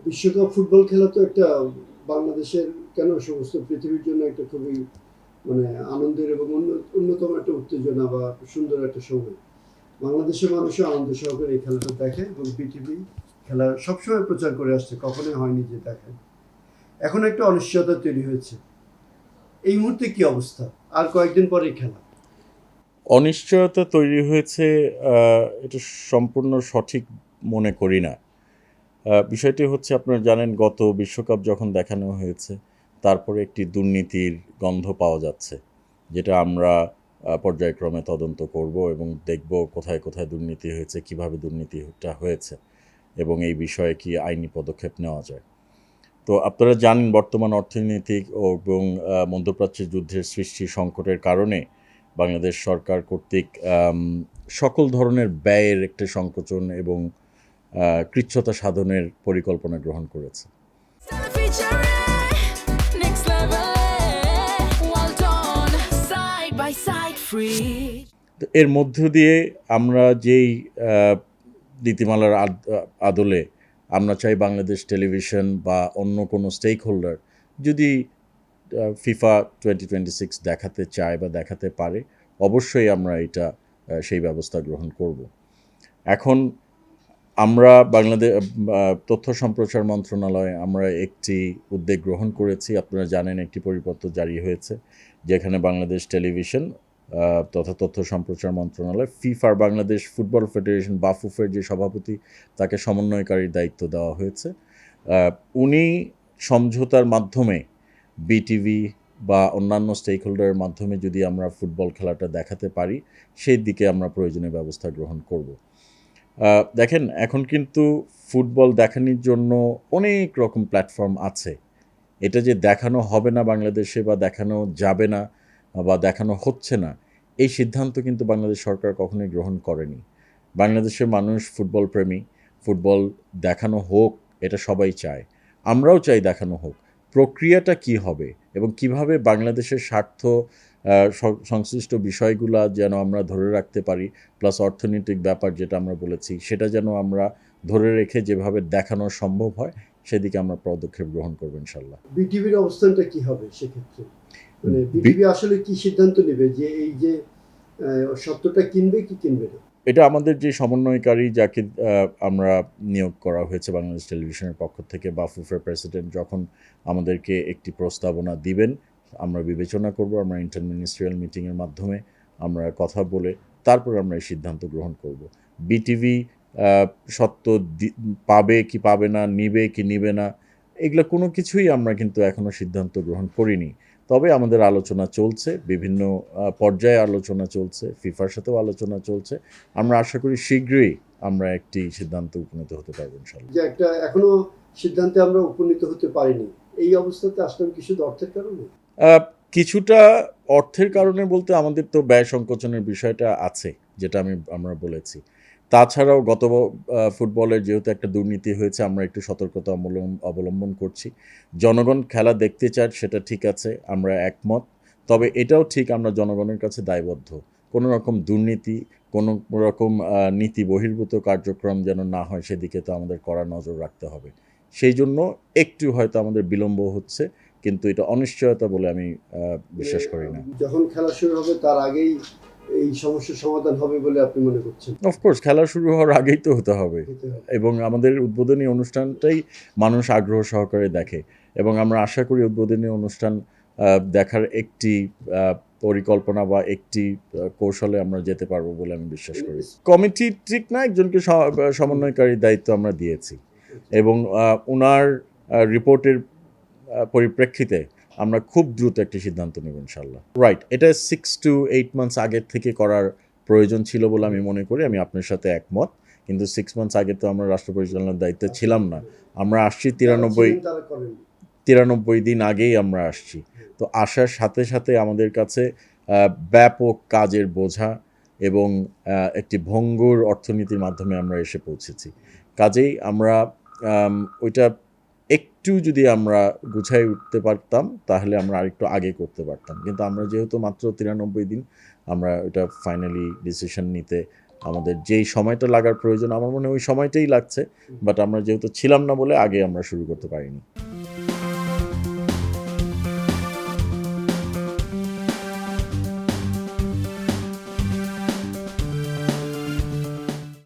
বিশ্বকাপ ফুটবল খেলা তো একটা বাংলাদেশের কেন সমস্ত পৃথিবীর জন্য একটা খুবই মানে আনন্দের এবং অন্যতম একটা উত্তেজনা বা সুন্দর একটা সময়। বাংলাদেশের মানুষও আনন্দ সহকারে এই খেলাটা দেখে এবং পৃথিবী খেলা সবসময় প্রচার করে আসছে, কখনোই হয়নি যে দেখে। এখন একটা অনিশ্চয়তা তৈরি হয়েছে। এই মুহূর্তে কি অবস্থা? আর কয়েকদিন পরেই খেলা। অনিশ্চয়তা তৈরি হয়েছে, এটা সম্পূর্ণ সঠিক মনে করি না। বিষয়টি হচ্ছে, আপনারা জানেন গত বিশ্বকাপ যখন দেখানো হয়েছে তারপরে একটি দুর্নীতির গন্ধ পাওয়া যাচ্ছে, যেটা আমরা পর্যায়ক্রমে তদন্ত করব এবং দেখব কোথায় কোথায় দুর্নীতি হয়েছে, কিভাবে দুর্নীতিটা হয়েছে এবং এই বিষয়ে কি আইনি পদক্ষেপ নেওয়া যায়। তো আপনারা জানেন বর্তমান অর্থনৈতিক এবং মধ্যপ্রাচ্যের যুদ্ধের সৃষ্টি সংকটের কারণে বাংলাদেশ সরকার কর্তৃক সকল ধরনের ব্যয়ের একটা সংকোচন এবং কৃচ্ছ্রতা সাধনের পরিকল্পনা গ্রহণ করেছে। তো এর মধ্য দিয়ে আমরা যেই নীতিমালার আদলে আমরা চাই বাংলাদেশ টেলিভিশন বা অন্য কোনো স্টেক হোল্ডার যদি ফিফা 2026 দেখাতে চায় বা দেখাতে পারে, অবশ্যই আমরা এটা সেই ব্যবস্থা গ্রহণ করব। এখন আমরা বাংলাদেশ তথ্য সম্প্রচার মন্ত্রণালয় আমরা একটি উদ্যোগ গ্রহণ করেছি। আপনারা জানেন একটি পরিপত্র জারি হয়েছে, যেখানে বাংলাদেশ টেলিভিশন তথা তথ্য সম্প্রচার মন্ত্রণালয় ফিফার বাংলাদেশ ফুটবল ফেডারেশন বাফুফের যে সভাপতি, তাকে সমন্বয়কারীর দায়িত্ব দেওয়া হয়েছে। উনি সমঝোতার মাধ্যমে বিটিভি বা অন্যান্য স্টেক হোল্ডারের মাধ্যমে যদি আমরা ফুটবল খেলাটা দেখাতে পারি, সেই দিকে আমরা প্রয়োজনীয় ব্যবস্থা গ্রহণ করব। দেখেন, এখন কিন্তু ফুটবল দেখানোর জন্য অনেক রকম প্ল্যাটফর্ম আছে। এটা যে দেখানো হবে না বাংলাদেশে বা দেখানো যাবে না বা দেখানো হচ্ছে না, এই সিদ্ধান্ত কিন্তু বাংলাদেশ সরকার কখনোই গ্রহণ করেনি। বাংলাদেশের মানুষ ফুটবল প্রেমী, ফুটবল দেখানো হোক এটা সবাই চায়, আমরাও চাই দেখানো হোক। প্রক্রিয়াটা কি হবে এবং কিভাবে বাংলাদেশের স্বার্থ সংশ্লিষ্ট বিষয়গুলো যেন আমরা ধরে রাখতে পারি, প্লাস অর্থনৈতিক ব্যাপার যেটা আমরা বলেছি সেটা যেন আমরা ধরে রেখে যেভাবে দেখানো সম্ভব হয় সেদিকে আমরা পদক্ষেপ গ্রহণ করবো ইনশাল্লাহ। বিটিভির অবস্থানটা কি হবে সেক্ষেত্রে? মানে বিটিভি আসলে কি সিদ্ধান্ত নেবে যে এই যে সত্যটা কিনবে কি কিনবে না? এটা আমাদের যে সমন্বয়কারী যাকে আমরা নিয়োগ করা হয়েছে বাংলাদেশ টেলিভিশনের পক্ষ থেকে, বাফুফের প্রেসিডেন্ট যখন আমাদেরকে একটি প্রস্তাবনা দিবেন, আমরা বিবেচনা করব। আমরা ইন্টারমিনিস্ট্রিয়াল মিটিংয়ের মাধ্যমে আমরা কথা বলে তারপর আমরা এই সিদ্ধান্ত গ্রহণ করব। বিটিভি সত্য পাবে কি পাবে না, নিবে কি নিবে না, এগুলো কোনো কিছুই আমরা কিন্তু এখনও সিদ্ধান্ত গ্রহণ করিনি। তবে আমাদের আলোচনা চলছে, বিভিন্ন পর্যায়ে আলোচনা চলছে, ফিফার সাথেও আলোচনা চলছে। আমরা আশা করি শীঘ্রই আমরা একটি সিদ্ধান্তে উপনীত হতে পারবো ইনশাআল্লাহ। যে একটা এখনো সিদ্ধান্তে আমরা উপনীত হতে পারিনি, এই অবস্থাতে আসলাম কি শুধু অর্থের কারণে? কিছুটা অর্থের কারণে বলতে আমাদের তো ব্যয় সংকোচনের বিষয়টা আছে, যেটা আমরা বলেছি। তাছাড়াও গত ফুটবলের যেহেতু একটা দুর্নীতি হয়েছে, আমরা একটু সতর্কতা অবলম্বন করছি। জনগণ খেলা দেখতে চায়, সেটা ঠিক আছে, আমরা একমত। তবে এটাও ঠিক, আমরা জনগণের কাছে দায়বদ্ধ। কোনো রকম দুর্নীতি, কোনো রকম নীতি বহির্ভূত কার্যক্রম যেন না হয়, সেদিকে তো আমাদের কড়া নজর রাখতে হবে। সেই জন্য একটু হয়তো আমাদের বিলম্ব হচ্ছে, কিন্তু এটা অনিশ্চয়তা বলে আমি বিশ্বাস করি না। যখন খেলা শুরু হবে তার আগেই এই সমস্যার সমাধান হবে বলে আপনি মনে করছেন? অফকোর্স, খেলা শুরু হওয়ার আগেই তো হতে হবে, এবং আমাদের উদ্বোধনী অনুষ্ঠানটাই মানুষ আগ্রহ সহকারে দেখে, এবং আমরা আশা করি উদ্বোধনী অনুষ্ঠান দেখার একটি পরিকল্পনা বা একটি কৌশলে আমরা যেতে পারবো বলে আমি বিশ্বাস করি। কমিটি ঠিক না, একজনকে সমন্বয়কারীর দায়িত্ব আমরা দিয়েছি, এবং ওনার রিপোর্টের পরিপ্রেক্ষিতে আমরা খুব দ্রুত একটি সিদ্ধান্ত নেব ইনশাল্লাহ। রাইট, এটা 6 to 8 মান্থস আগের থেকে করার প্রয়োজন ছিল বলে আমি মনে করি। আমি আপনার সাথে একমত, কিন্তু 6 মান্থস আগে তো আমরা রাষ্ট্র পরিচালনার দায়িত্বে ছিলাম না। আমরা আসছি 93 দিন আগেই আমরা আসছি। তো আসার সাথে সাথে আমাদের কাছে ব্যাপক কাজের বোঝা এবং একটি ভঙ্গুর অর্থনীতির মাধ্যমে আমরা এসে পৌঁছেছি। কাজেই আমরা ওইটা একটু যদি আমরা গুছাই উঠতে পারতাম তাহলে আমরা আরেকটু আগে করতে পারতাম, কিন্তু আমরা যেহেতু মাত্র 93 দিন, আমরা ওটা ফাইনালি ডিসিশন নিতে আমাদের যেই সময়টা লাগার প্রয়োজন আমার মনে হয় ওই সময়টাই লাগছে, বাট আমরা যেহেতু ছিলাম না বলে আগে আমরা শুরু করতে পারিনি।